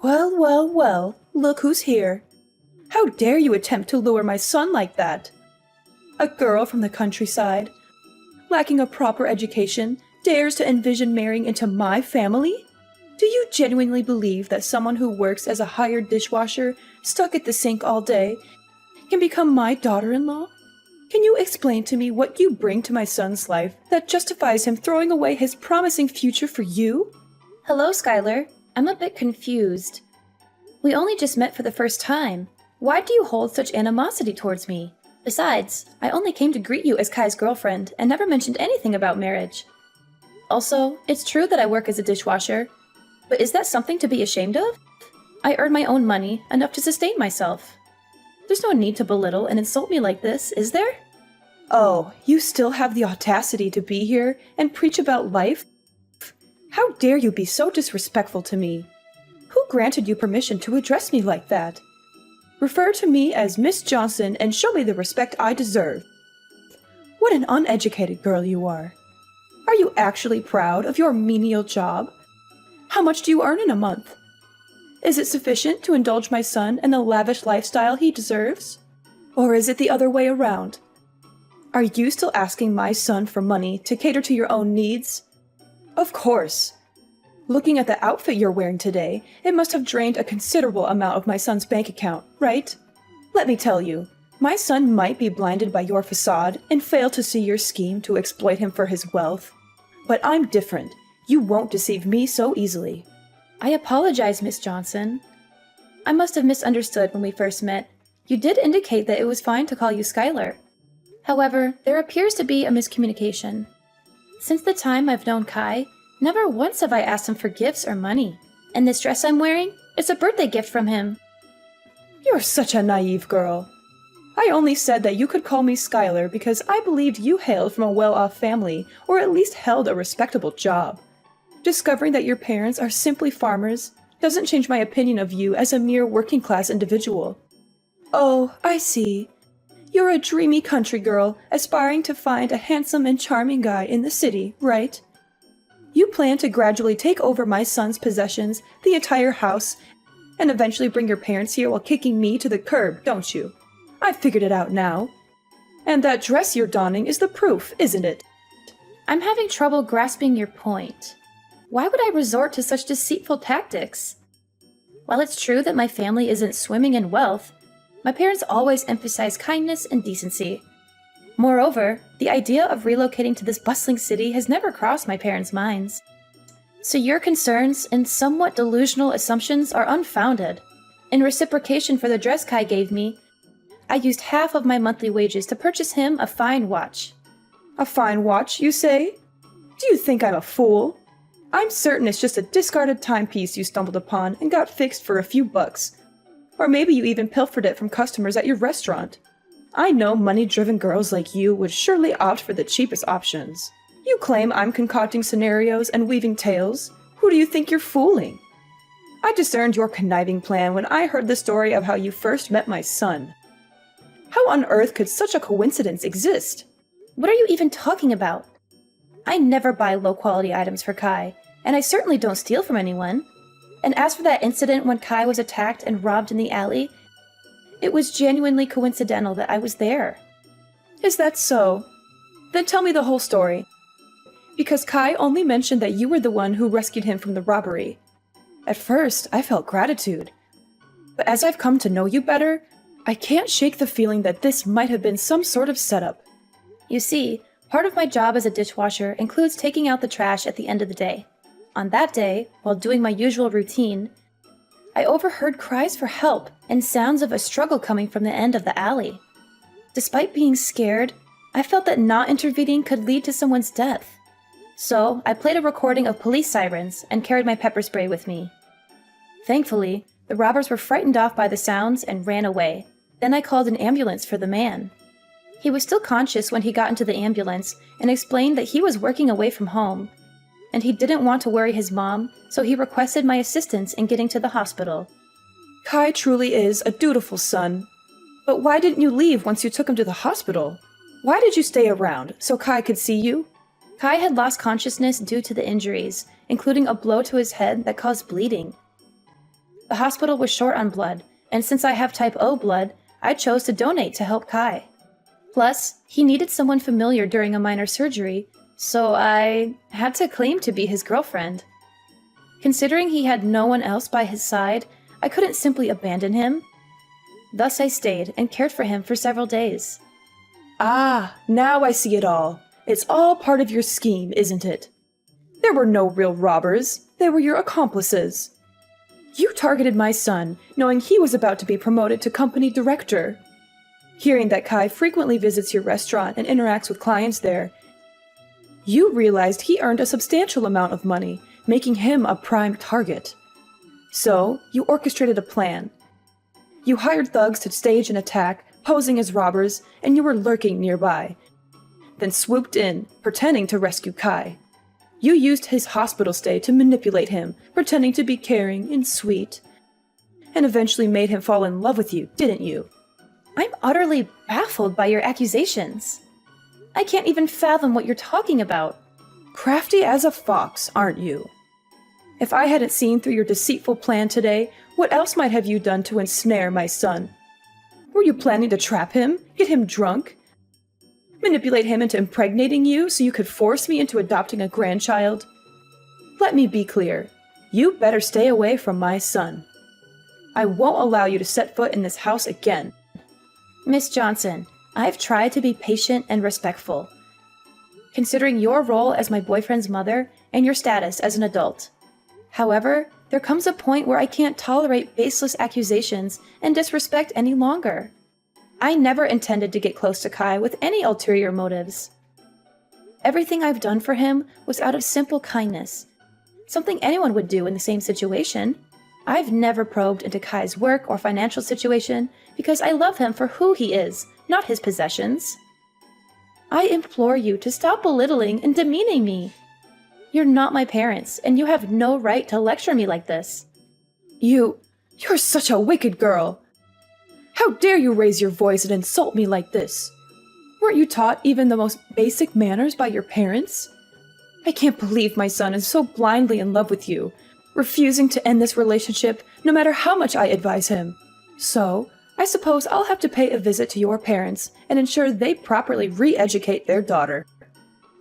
Well, well, well, look who's here. How dare you attempt to lure my son like that? A girl from the countryside, lacking a proper education, dares to envision marrying into my family? Do you genuinely believe that someone who works as a hired dishwasher, stuck at the sink all day, can become my daughter-in-law? Can you explain to me what you bring to my son's life that justifies him throwing away his promising future for you? Hello, Skylar. I'm a bit confused. We only just met for the first time. Why do you hold such animosity towards me? Besides, I only came to greet you as Kai's girlfriend and never mentioned anything about marriage. Also, it's true that I work as a dishwasher, but is that something to be ashamed of? I earn my own money, enough to sustain myself. There's no need to belittle and insult me like this, is there? Oh, you still have the audacity to be here and preach about life? How dare you be so disrespectful to me? Who granted you permission to address me like that? Refer to me as Miss Johnson and show me the respect I deserve. What an uneducated girl you are. Are you actually proud of your menial job? How much do you earn in a month? Is it sufficient to indulge my son in the lavish lifestyle he deserves? Or is it the other way around? Are you still asking my son for money to cater to your own needs? Of course. Looking at the outfit you're wearing today, it must have drained a considerable amount of my son's bank account, right? Let me tell you, my son might be blinded by your facade and fail to see your scheme to exploit him for his wealth. But I'm different. You won't deceive me so easily. I apologize, Miss Johnson. I must have misunderstood when we first met. You did indicate that it was fine to call you Skylar. However, there appears to be a miscommunication. Since the time I've known Kai, never once have I asked him for gifts or money. And this dress I'm wearing is a birthday gift from him. You're such a naive girl. I only said that you could call me Skylar because I believed you hailed from a well-off family or at least held a respectable job. Discovering that your parents are simply farmers doesn't change my opinion of you as a mere working-class individual. Oh, I see. You're a dreamy country girl aspiring to find a handsome and charming guy in the city, right? You plan to gradually take over my son's possessions, the entire house, and eventually bring your parents here while kicking me to the curb, don't you? I've figured it out now. And that dress you're donning is the proof, isn't it? I'm having trouble grasping your point. Why would I resort to such deceitful tactics? While it's true that my family isn't swimming in wealth, my parents always emphasize kindness and decency. Moreover, the idea of relocating to this bustling city has never crossed my parents' minds. So your concerns and somewhat delusional assumptions are unfounded. In reciprocation for the dress Kai gave me, I used half of my monthly wages to purchase him a fine watch. A fine watch, you say? Do you think I'm a fool? I'm certain it's just a discarded timepiece you stumbled upon and got fixed for a few bucks. Or maybe you even pilfered it from customers at your restaurant. I know money-driven girls like you would surely opt for the cheapest options. You claim I'm concocting scenarios and weaving tales. Who do you think you're fooling? I discerned your conniving plan when I heard the story of how you first met my son. How on earth could such a coincidence exist? What are you even talking about? I never buy low-quality items for Kai, and I certainly don't steal from anyone. And as for that incident when Kai was attacked and robbed in the alley, it was genuinely coincidental that I was there. Is that so? Then tell me the whole story. Because Kai only mentioned that you were the one who rescued him from the robbery. At first, I felt gratitude. But as I've come to know you better, I can't shake the feeling that this might have been some sort of setup. You see, part of my job as a dishwasher includes taking out the trash at the end of the day. On that day, while doing my usual routine, I overheard cries for help and sounds of a struggle coming from the end of the alley. Despite being scared, I felt that not intervening could lead to someone's death. So, I played a recording of police sirens and carried my pepper spray with me. Thankfully, the robbers were frightened off by the sounds and ran away. Then I called an ambulance for the man. He was still conscious when he got into the ambulance and explained that he was working away from home, and he didn't want to worry his mom, so he requested my assistance in getting to the hospital. Kai truly is a dutiful son. But why didn't you leave once you took him to the hospital? Why did you stay around, so Kai could see you? Kai had lost consciousness due to the injuries, including a blow to his head that caused bleeding. The hospital was short on blood, and since I have type O blood, I chose to donate to help Kai. Plus, he needed someone familiar during a minor surgery, so I had to claim to be his girlfriend. Considering he had no one else by his side, I couldn't simply abandon him. Thus I stayed and cared for him for several days. Ah, now I see it all. It's all part of your scheme, isn't it? There were no real robbers. They were your accomplices. You targeted my son, knowing he was about to be promoted to company director. Hearing that Kai frequently visits your restaurant and interacts with clients there, you realized he earned a substantial amount of money, making him a prime target. So, you orchestrated a plan. You hired thugs to stage an attack, posing as robbers, and you were lurking nearby. Then swooped in, pretending to rescue Kai. You used his hospital stay to manipulate him, pretending to be caring and sweet, and eventually made him fall in love with you, didn't you? I'm utterly baffled by your accusations. I can't even fathom what you're talking about. Crafty as a fox, aren't you? If I hadn't seen through your deceitful plan today, what else might have you done to ensnare my son? Were you planning to trap him, get him drunk, manipulate him into impregnating you so you could force me into adopting a grandchild? Let me be clear. You better stay away from my son. I won't allow you to set foot in this house again. Miss Johnson, I've tried to be patient and respectful, considering your role as my boyfriend's mother and your status as an adult. However, there comes a point where I can't tolerate baseless accusations and disrespect any longer. I never intended to get close to Kai with any ulterior motives. Everything I've done for him was out of simple kindness, something anyone would do in the same situation. I've never probed into Kai's work or financial situation because I love him for who he is, not his possessions. I implore you to stop belittling and demeaning me. You're not my parents, and you have no right to lecture me like this. You're such a wicked girl. How dare you raise your voice and insult me like this? Weren't you taught even the most basic manners by your parents? I can't believe my son is so blindly in love with you, refusing to end this relationship no matter how much I advise him. So, I suppose I'll have to pay a visit to your parents and ensure they properly re-educate their daughter.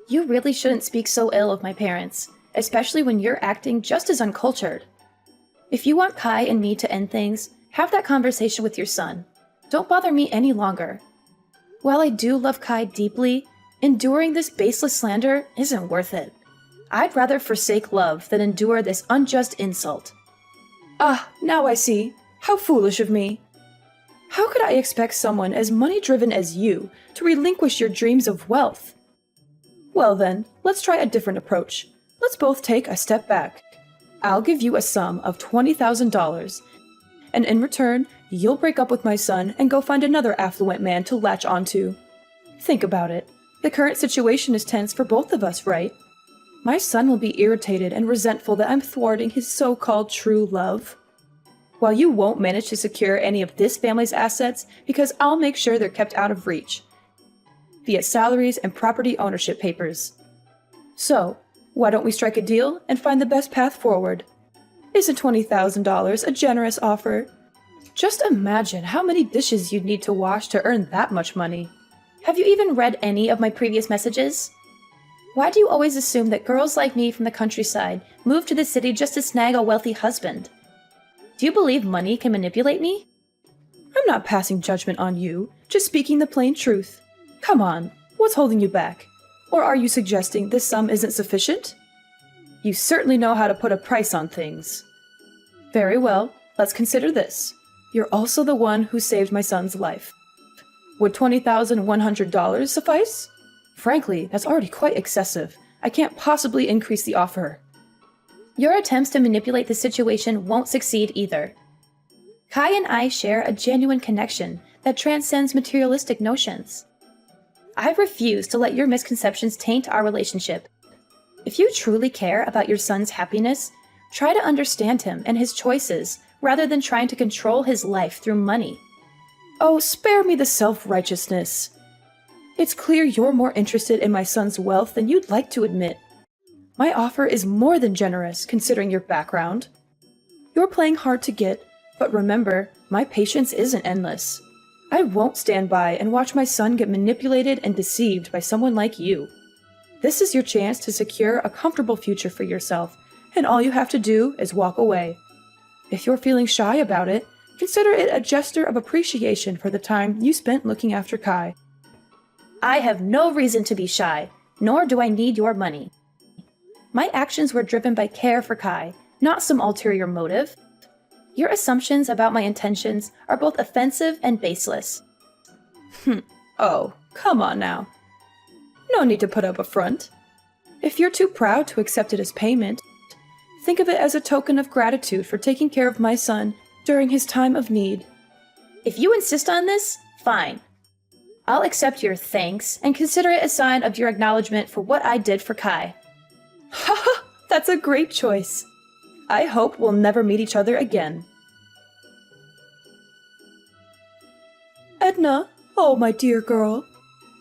You really shouldn't speak so ill of my parents, especially when you're acting just as uncultured. If you want Kai and me to end things, have that conversation with your son. Don't bother me any longer. While I do love Kai deeply, enduring this baseless slander isn't worth it. I'd rather forsake love than endure this unjust insult. Ah, now I see. How foolish of me. How could I expect someone as money-driven as you to relinquish your dreams of wealth? Well then, let's try a different approach. Let's both take a step back. I'll give you a sum of $20,000, and in return, you'll break up with my son and go find another affluent man to latch onto. Think about it. The current situation is tense for both of us, right? My son will be irritated and resentful that I'm thwarting his so-called true love. While you won't manage to secure any of this family's assets because I'll make sure they're kept out of reach, via salaries and property ownership papers. So, why don't we strike a deal and find the best path forward? Isn't $20,000 a generous offer? Just imagine how many dishes you'd need to wash to earn that much money. Have you even read any of my previous messages? Why do you always assume that girls like me from the countryside move to the city just to snag a wealthy husband? Do you believe money can manipulate me? I'm not passing judgment on you, just speaking the plain truth. Come on, what's holding you back? Or are you suggesting this sum isn't sufficient? You certainly know how to put a price on things. Very well, let's consider this. You're also the one who saved my son's life. Would $20,100 suffice? Frankly, that's already quite excessive. I can't possibly increase the offer. Your attempts to manipulate the situation won't succeed either. Kai and I share a genuine connection that transcends materialistic notions. I refuse to let your misconceptions taint our relationship. If you truly care about your son's happiness, try to understand him and his choices rather than trying to control his life through money. Oh, spare me the self-righteousness. It's clear you're more interested in my son's wealth than you'd like to admit. My offer is more than generous, considering your background. You're playing hard to get, but remember, my patience isn't endless. I won't stand by and watch my son get manipulated and deceived by someone like you. This is your chance to secure a comfortable future for yourself, and all you have to do is walk away. If you're feeling shy about it, consider it a gesture of appreciation for the time you spent looking after Kai. I have no reason to be shy, nor do I need your money. My actions were driven by care for Kai, not some ulterior motive. Your assumptions about my intentions are both offensive and baseless. Oh, come on now. No need to put up a front. If you're too proud to accept it as payment, think of it as a token of gratitude for taking care of my son during his time of need. If you insist on this, fine. I'll accept your thanks and consider it a sign of your acknowledgement for what I did for Kai. Haha, that's a great choice. I hope we'll never meet each other again. Edna, oh my dear girl.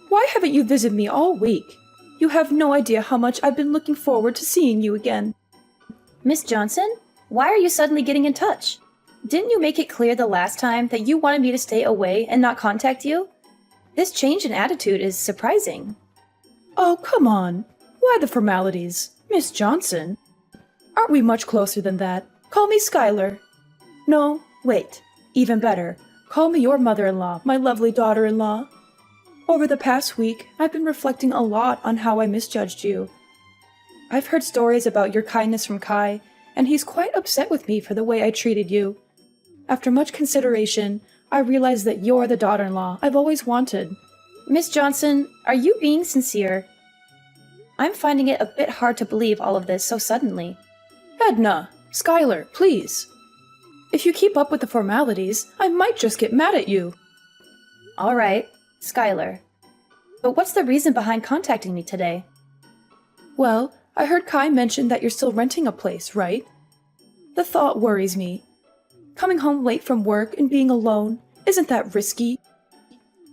Why haven't you visited me all week? You have no idea how much I've been looking forward to seeing you again. Miss Johnson, why are you suddenly getting in touch? Didn't you make it clear the last time that you wanted me to stay away and not contact you? This change in attitude is surprising. Oh, come on. Why the formalities? Miss Johnson? Aren't we much closer than that? Call me Skylar. No, wait. Even better. Call me your mother-in-law, my lovely daughter-in-law. Over the past week, I've been reflecting a lot on how I misjudged you. I've heard stories about your kindness from Kai, and he's quite upset with me for the way I treated you. After much consideration, I realized that you're the daughter-in-law I've always wanted. Miss Johnson, are you being sincere? I'm finding it a bit hard to believe all of this so suddenly. Edna, Skylar, please. If you keep up with the formalities, I might just get mad at you. All right, Skylar. But what's the reason behind contacting me today? Well, I heard Kai mention that you're still renting a place, right? The thought worries me. Coming home late from work and being alone, isn't that risky?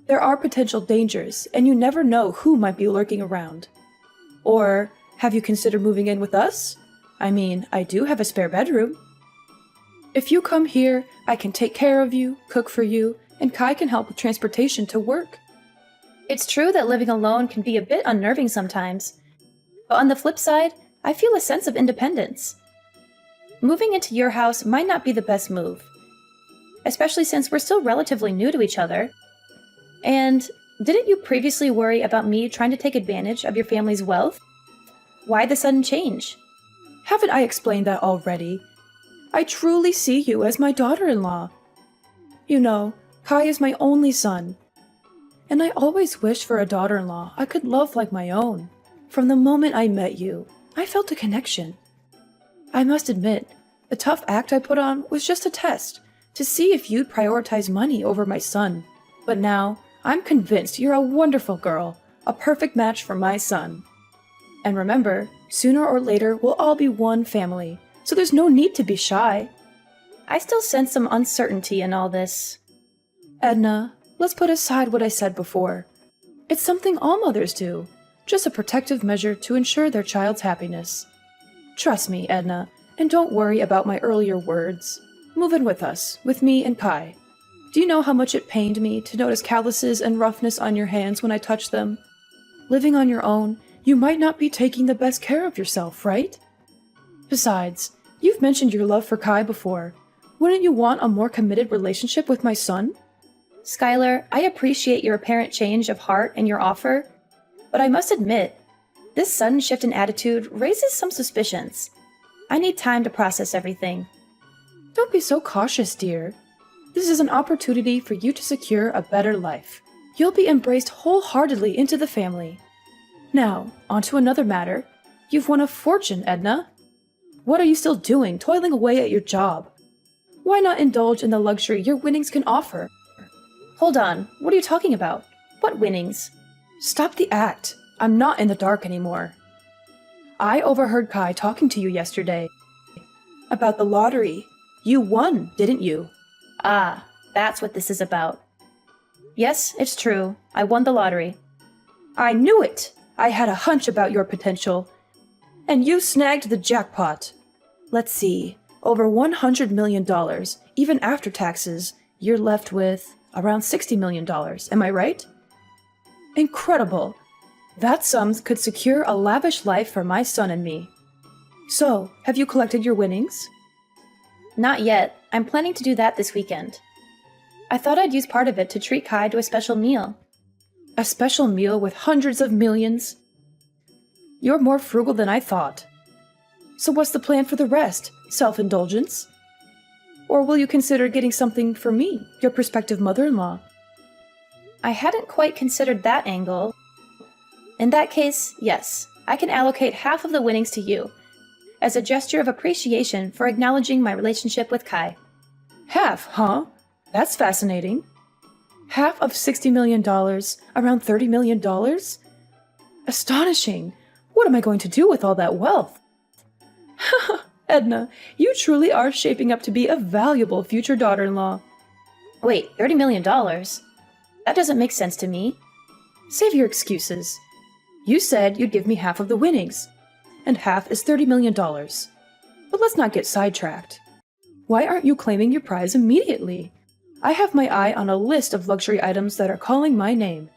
There are potential dangers, and you never know who might be lurking around. Or, have you considered moving in with us? I mean, I do have a spare bedroom. If you come here, I can take care of you, cook for you, and Kai can help with transportation to work. It's true that living alone can be a bit unnerving sometimes. But on the flip side, I feel a sense of independence. Moving into your house might not be the best move, especially since we're still relatively new to each other. And didn't you previously worry about me trying to take advantage of your family's wealth? Why the sudden change? Haven't I explained that already? I truly see you as my daughter-in-law. You know, Kai is my only son, and I always wished for a daughter-in-law I could love like my own. From the moment I met you, I felt a connection. I must admit, the tough act I put on was just a test to see if you'd prioritize money over my son. But now, I'm convinced you're a wonderful girl, a perfect match for my son. And remember, sooner or later we'll all be one family, so there's no need to be shy. I still sense some uncertainty in all this. Edna, let's put aside what I said before. It's something all mothers do, just a protective measure to ensure their child's happiness. Trust me, Edna, and don't worry about my earlier words. Move in with us, with me and Kai. Do you know how much it pained me to notice calluses and roughness on your hands when I touched them? Living on your own, you might not be taking the best care of yourself, right? Besides, you've mentioned your love for Kai before. Wouldn't you want a more committed relationship with my son? Skylar, I appreciate your apparent change of heart and your offer, but I must admit, this sudden shift in attitude raises some suspicions. I need time to process everything. Don't be so cautious, dear. This is an opportunity for you to secure a better life. You'll be embraced wholeheartedly into the family. Now, on to another matter. You've won a fortune, Edna. What are you still doing, toiling away at your job? Why not indulge in the luxury your winnings can offer? Hold on, what are you talking about? What winnings? Stop the act. I'm not in the dark anymore. I overheard Kai talking to you yesterday. About the lottery. You won, didn't you? Ah, that's what this is about. Yes, it's true. I won the lottery. I knew it! I had a hunch about your potential. And you snagged the jackpot. Let's see. over $100 million. Even after taxes, you're left with around $60 million. Am I right? Incredible. That sum could secure a lavish life for my son and me. So, have you collected your winnings? Not yet. I'm planning to do that this weekend. I thought I'd use part of it to treat Kai to a special meal. A special meal with hundreds of millions? You're more frugal than I thought. So what's the plan for the rest? Self-indulgence? Or will you consider getting something for me, your prospective mother-in-law? I hadn't quite considered that angle. In that case, yes, I can allocate half of the winnings to you, as a gesture of appreciation for acknowledging my relationship with Kai. Half, huh? That's fascinating. Half of $60 million, around $30 million? Astonishing! What am I going to do with all that wealth? Edna, you truly are shaping up to be a valuable future daughter-in-law. Wait, $30 million? That doesn't make sense to me. Save your excuses. You said you'd give me half of the winnings, and half is $30 million. But let's not get sidetracked. Why aren't you claiming your prize immediately? I have my eye on a list of luxury items that are calling my name.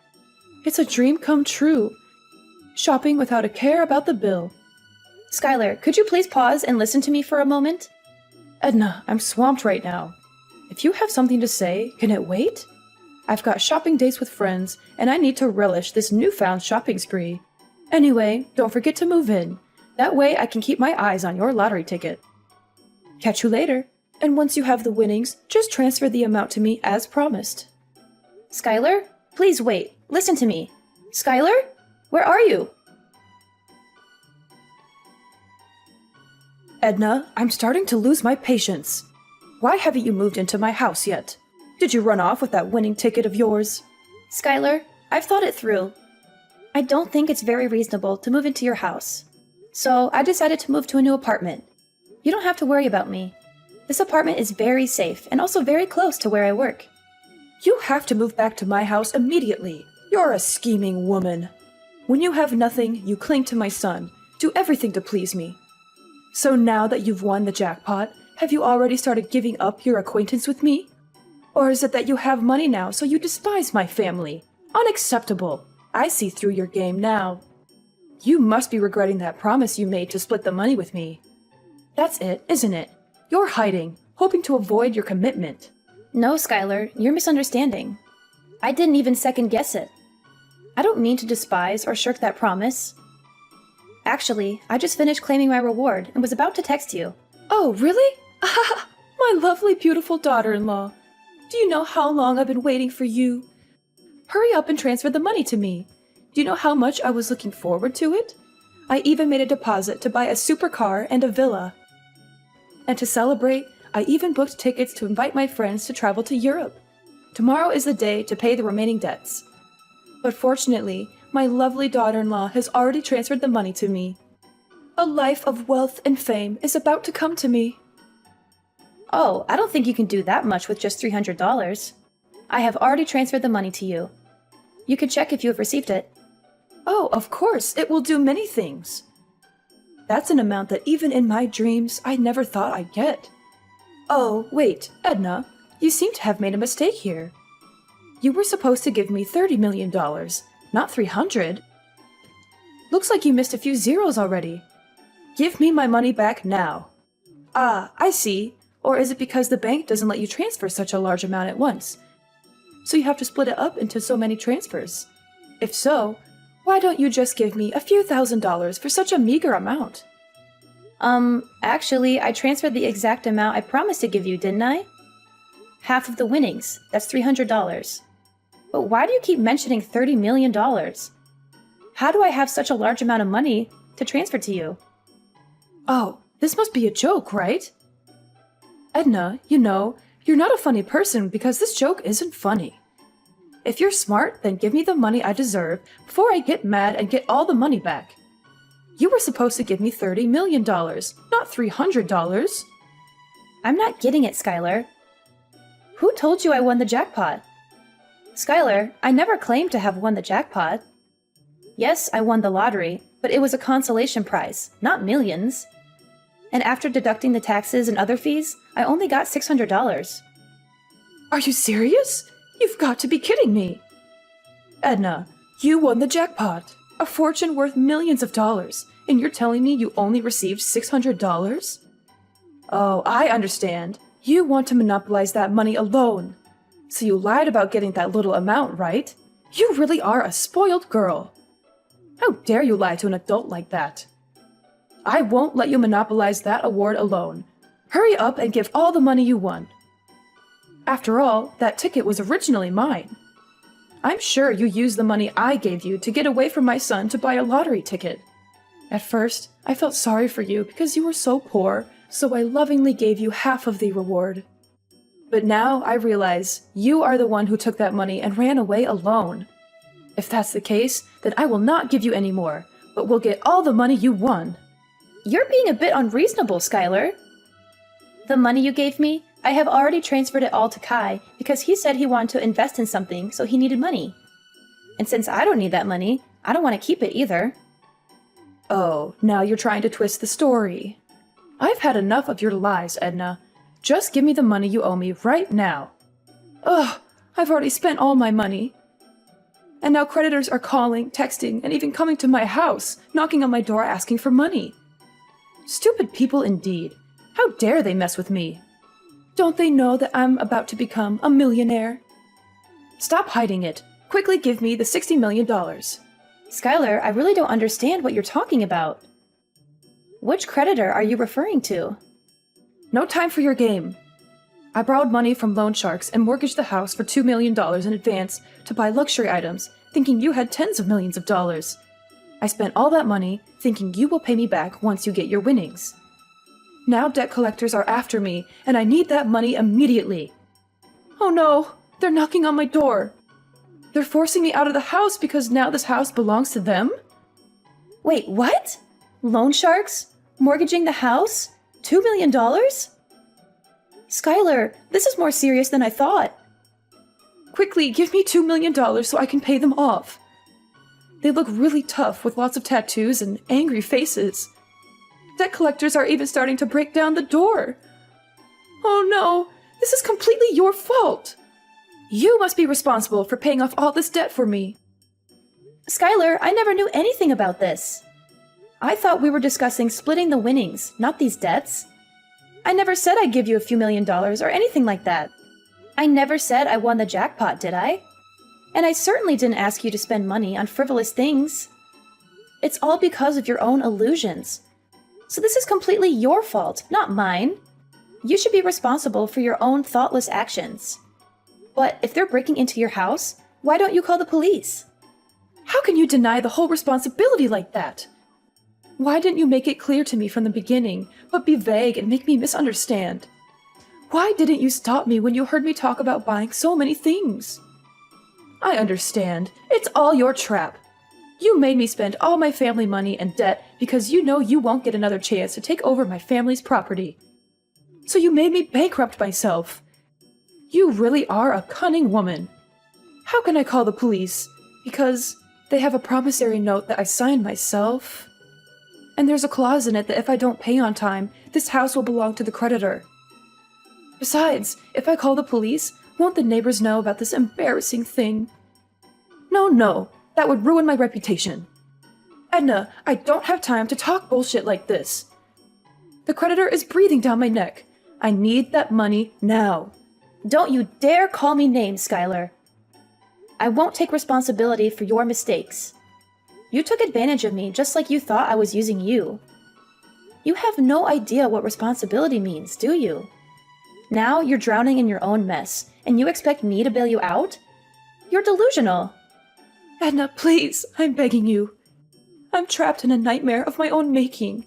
It's a dream come true. Shopping without a care about the bill. Skylar, could you please pause and listen to me for a moment? Edna, I'm swamped right now. If you have something to say, can it wait? I've got shopping dates with friends, and I need to relish this newfound shopping spree. Anyway, don't forget to move in. That way I can keep my eyes on your lottery ticket. Catch you later, and once you have the winnings, just transfer the amount to me as promised. Skylar, please wait. Listen to me. Skylar, where are you? Edna, I'm starting to lose my patience. Why haven't you moved into my house yet? Did you run off with that winning ticket of yours? Skylar, I've thought it through. I don't think it's very reasonable to move into your house. So I decided to move to a new apartment. You don't have to worry about me. This apartment is very safe and also very close to where I work. You have to move back to my house immediately. You're a scheming woman. When you have nothing, you cling to my son, do everything to please me. So now that you've won the jackpot, have you already started giving up your acquaintance with me? Or is it that you have money now, so you despise my family? Unacceptable. I see through your game now. You must be regretting that promise you made to split the money with me. That's it, isn't it? You're hiding, hoping to avoid your commitment. No, Skylar, you're misunderstanding. I didn't even second guess it. I don't mean to despise or shirk that promise. Actually, I just finished claiming my reward and was about to text you. Oh, really? My lovely, beautiful daughter-in-law. Do you know how long I've been waiting for you? Hurry up and transfer the money to me. Do you know how much I was looking forward to it? I even made a deposit to buy a supercar and a villa. And to celebrate, I even booked tickets to invite my friends to travel to Europe. Tomorrow is the day to pay the remaining debts. But fortunately, my lovely daughter-in-law has already transferred the money to me. A life of wealth and fame is about to come to me. Oh, I don't think you can do that much with just $300. I have already transferred the money to you. You can check if you have received it. Oh, of course, it will do many things. That's an amount that even in my dreams, I never thought I'd get. Oh, wait, Edna, you seem to have made a mistake here. You were supposed to give me $30 million, not 300. Looks like you missed a few zeros already. Give me my money back now. Ah, I see. Or is it because the bank doesn't let you transfer such a large amount at once? So you have to split it up into so many transfers. If so, why don't you just give me a few $1,000s for such a meager amount? Actually, I transferred the exact amount I promised to give you, didn't I? Half of the winnings. That's $300. But why do you keep mentioning $30 million? How do I have such a large amount of money to transfer to you? Oh, this must be a joke, right? Edna, you know, you're not a funny person because this joke isn't funny. If you're smart, then give me the money I deserve before I get mad and get all the money back. You were supposed to give me $30 million, not $300. I'm not getting it, Skylar. Who told you I won the jackpot? Skylar, I never claimed to have won the jackpot. Yes, I won the lottery, but it was a consolation prize, not millions. And after deducting the taxes and other fees, I only got $600. Are you serious? You've got to be kidding me. Edna, you won the jackpot. A fortune worth millions of dollars. And you're telling me you only received $600? Oh, I understand. You want to monopolize that money alone. So you lied about getting that little amount, right? You really are a spoiled girl. How dare you lie to an adult like that? I won't let you monopolize that award alone. Hurry up and give all the money you won. After all, that ticket was originally mine. I'm sure you used the money I gave you to get away from my son to buy a lottery ticket. At first, I felt sorry for you because you were so poor, so I lovingly gave you half of the reward. But now I realize you are the one who took that money and ran away alone. If that's the case, then I will not give you any more, but will get all the money you won. You're being a bit unreasonable, Skylar. The money you gave me, I have already transferred it all to Kai because he said he wanted to invest in something, so he needed money. And since I don't need that money, I don't want to keep it either. Oh, now you're trying to twist the story. I've had enough of your lies, Edna. Just give me the money you owe me right now. Ugh, I've already spent all my money. And now creditors are calling, texting, and even coming to my house, knocking on my door asking for money. Stupid people indeed. How dare they mess with me? Don't they know that I'm about to become a millionaire? Stop hiding it. Quickly give me the $60 million. Skylar, I really don't understand what you're talking about. Which creditor are you referring to? No time for your game. I borrowed money from loan sharks and mortgaged the house for $2 million in advance to buy luxury items, thinking you had tens of millions of dollars. I spent all that money thinking you will pay me back once you get your winnings. Now debt collectors are after me, and I need that money immediately. Oh no, they're knocking on my door. They're forcing me out of the house because now this house belongs to them? Wait, what? Loan sharks? Mortgaging the house? $2 million? Skylar, this is more serious than I thought. Quickly, give me $2 million so I can pay them off. They look really tough with lots of tattoos and angry faces. Debt collectors are even starting to break down the door. Oh no, this is completely your fault. You must be responsible for paying off all this debt for me. Skylar, I never knew anything about this. I thought we were discussing splitting the winnings, not these debts. I never said I'd give you a few $1,000,000 or anything like that. I never said I won the jackpot, did I? And I certainly didn't ask you to spend money on frivolous things. It's all because of your own illusions. So this is completely your fault, not mine. You should be responsible for your own thoughtless actions. But if they're breaking into your house, why don't you call the police? How can you deny the whole responsibility like that? Why didn't you make it clear to me from the beginning, but be vague and make me misunderstand? Why didn't you stop me when you heard me talk about buying so many things? I understand. It's all your trap. You made me spend all my family money and debt because you know you won't get another chance to take over my family's property. So you made me bankrupt myself. You really are a cunning woman. How can I call the police? Because they have a promissory note that I signed myself. And there's a clause in it that if I don't pay on time, this house will belong to the creditor. Besides, if I call the police, won't the neighbors know about this embarrassing thing? No, that would ruin my reputation. Edna, I don't have time to talk bullshit like this. The creditor is breathing down my neck. I need that money now. Don't you dare call me names, Skylar. I won't take responsibility for your mistakes. You took advantage of me just like you thought I was using you. You have no idea what responsibility means, do you? Now you're drowning in your own mess, and you expect me to bail you out? You're delusional. Edna, please, I'm begging you. I'm trapped in a nightmare of my own making.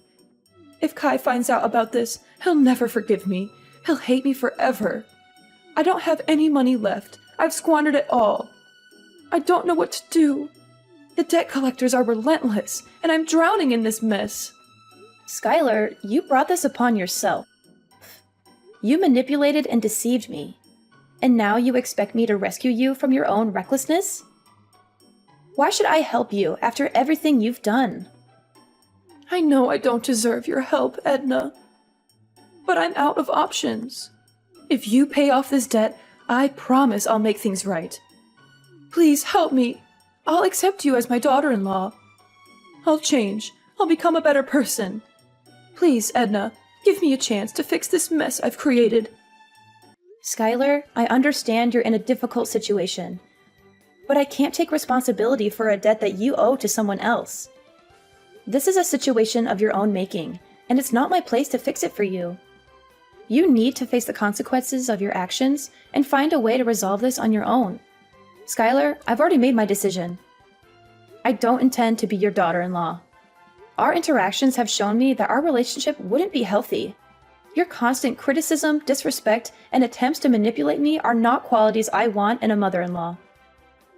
If Kai finds out about this, he'll never forgive me. He'll hate me forever. I don't have any money left. I've squandered it all. I don't know what to do. The debt collectors are relentless, and I'm drowning in this mess. Skylar, you brought this upon yourself. You manipulated and deceived me. And now you expect me to rescue you from your own recklessness? Why should I help you after everything you've done? I know I don't deserve your help, Edna. but I'm out of options. If you pay off this debt, I promise I'll make things right. Please help me. I'll accept you as my daughter-in-law. I'll change. I'll become a better person. Please, Edna, give me a chance to fix this mess I've created. Skylar, I understand you're in a difficult situation, but I can't take responsibility for a debt that you owe to someone else. This is a situation of your own making, and it's not my place to fix it for you. You need to face the consequences of your actions and find a way to resolve this on your own. Skylar, I've already made my decision. I don't intend to be your daughter-in-law. Our interactions have shown me that our relationship wouldn't be healthy. Your constant criticism, disrespect, and attempts to manipulate me are not qualities I want in a mother-in-law.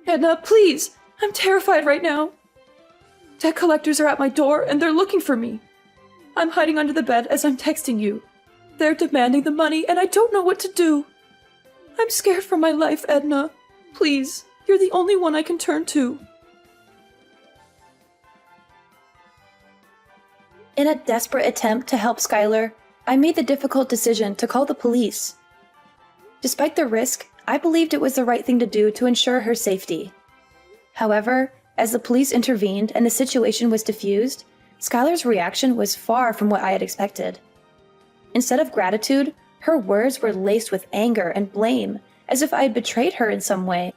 Edna, please! I'm terrified right now. Debt collectors are at my door and they're looking for me. I'm hiding under the bed as I'm texting you. They're demanding the money and I don't know what to do. I'm scared for my life, Edna. Please, you're the only one I can turn to. In a desperate attempt to help Skylar, I made the difficult decision to call the police. Despite the risk, I believed it was the right thing to do to ensure her safety. However, as the police intervened and the situation was diffused, Skylar's reaction was far from what I had expected. Instead of gratitude, her words were laced with anger and blame, as if I had betrayed her in some way.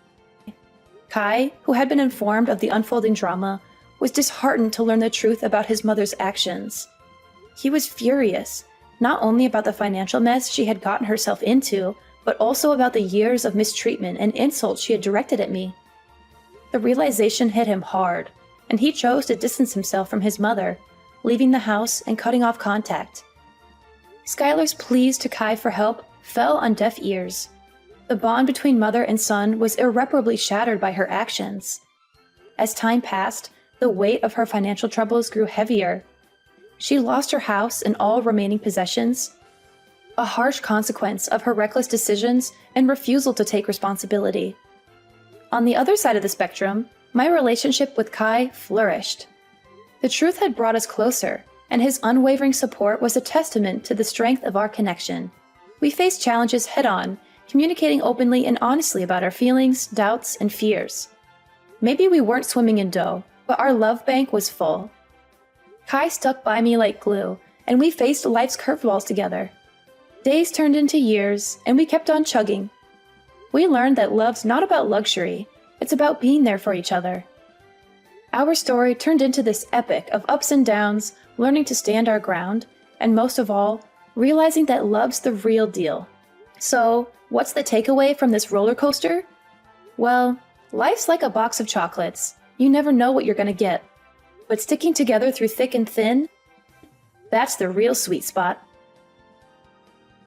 Kai, who had been informed of the unfolding drama, was disheartened to learn the truth about his mother's actions. He was furious, not only about the financial mess she had gotten herself into, but also about the years of mistreatment and insults she had directed at me. The realization hit him hard, and he chose to distance himself from his mother, leaving the house and cutting off contact. Skylar's pleas to Kai for help fell on deaf ears. The bond between mother and son was irreparably shattered by her actions. As time passed, the weight of her financial troubles grew heavier. She lost her house and all remaining possessions, a harsh consequence of her reckless decisions and refusal to take responsibility. On the other side of the spectrum, my relationship with Kai flourished. The truth had brought us closer, and his unwavering support was a testament to the strength of our connection. We faced challenges head-on, communicating openly and honestly about our feelings, doubts, and fears. Maybe we weren't swimming in dough, but our love bank was full. Kai stuck by me like glue, and we faced life's curveballs together. Days turned into years, and we kept on chugging. We learned that love's not about luxury, it's about being there for each other. Our story turned into this epic of ups and downs, learning to stand our ground, and most of all, realizing that love's the real deal. So, what's the takeaway from this roller coaster? Well, life's like a box of chocolates. You never know what you're gonna get. But sticking together through thick and thin, that's the real sweet spot.